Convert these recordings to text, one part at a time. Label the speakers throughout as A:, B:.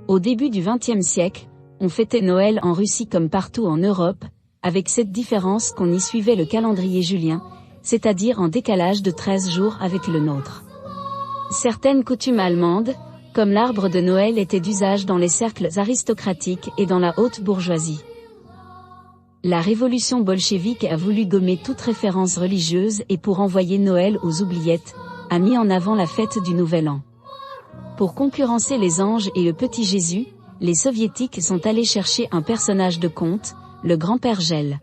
A: Au début du XXe siècle, on fêtait Noël en Russie comme partout en Europe, avec cette différence qu'on y suivait le calendrier julien, c'est-à-dire en décalage de 13 jours avec le nôtre. Certaines coutumes allemandes, comme l'arbre de Noël, étaient d'usage dans les cercles aristocratiques et dans la haute bourgeoisie. La révolution bolchevique a voulu gommer toute référence religieuse et pour envoyer Noël aux oubliettes, a mis en avant la fête du Nouvel An. Pour concurrencer les anges et le petit Jésus, les soviétiques sont allés chercher un personnage de conte, le grand-père Gel.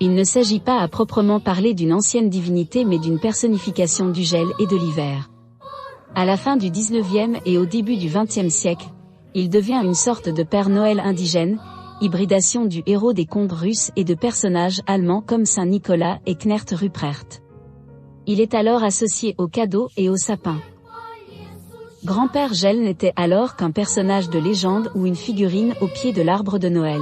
A: Il ne s'agit pas à proprement parler d'une ancienne divinité mais d'une personnification du gel et de l'hiver. À la fin du 19e et au début du 20e siècle, il devient une sorte de Père Noël indigène, hybridation du héros des contes russes et de personnages allemands comme Saint Nicolas et Knert Ruprecht. Il est alors associé aux cadeaux et aux sapins. Grand-père Gel n'était alors qu'un personnage de légende ou une figurine au pied de l'arbre de Noël.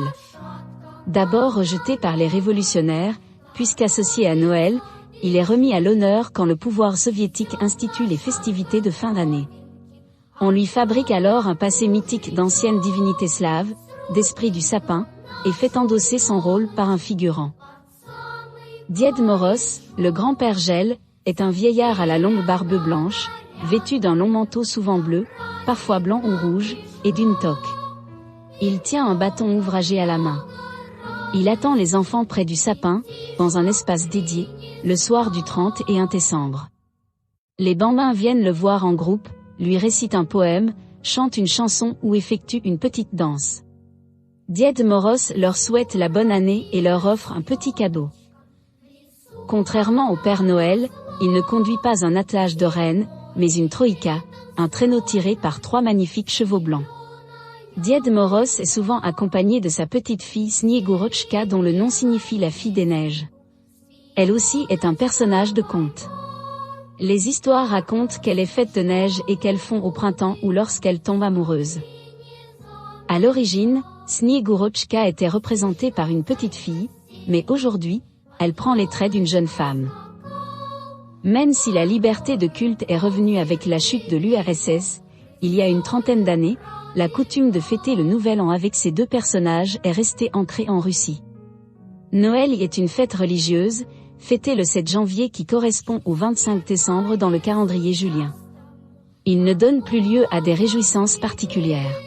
A: D'abord rejeté par les révolutionnaires, puisqu'associé à Noël, il est remis à l'honneur quand le pouvoir soviétique institue les festivités de fin d'année. On lui fabrique alors un passé mythique d'anciennes divinités slaves, d'esprit du sapin, et fait endosser son rôle par un figurant. Died Moroz, le grand-père Gel, est un vieillard à la longue barbe blanche, vêtu d'un long manteau souvent bleu, parfois blanc ou rouge, et d'une toque. Il tient un bâton ouvragé à la main. Il attend les enfants près du sapin, dans un espace dédié, le soir du 31 décembre. Les bambins viennent le voir en groupe, lui récitent un poème, chantent une chanson ou effectuent une petite danse. Died Moroz leur souhaite la bonne année et leur offre un petit cadeau. Contrairement au Père Noël, il ne conduit pas un attelage de rennes, mais une troïka, un traîneau tiré par 3 magnifiques chevaux blancs. Died Moroz est souvent accompagné de sa petite fille Sniegurochka dont le nom signifie la fille des neiges. Elle aussi est un personnage de conte. Les histoires racontent qu'elle est faite de neige et qu'elle fond au printemps ou lorsqu'elle tombe amoureuse. À l'origine, Sniegurochka était représentée par une petite fille, mais aujourd'hui, elle prend les traits d'une jeune femme. Même si la liberté de culte est revenue avec la chute de l'URSS, il y a une trentaine d'années, la coutume de fêter le Nouvel An avec ces 2 personnages est restée ancrée en Russie. Noël est une fête religieuse, fêtée le 7 janvier qui correspond au 25 décembre dans le calendrier julien. Il ne donne plus lieu à des réjouissances particulières.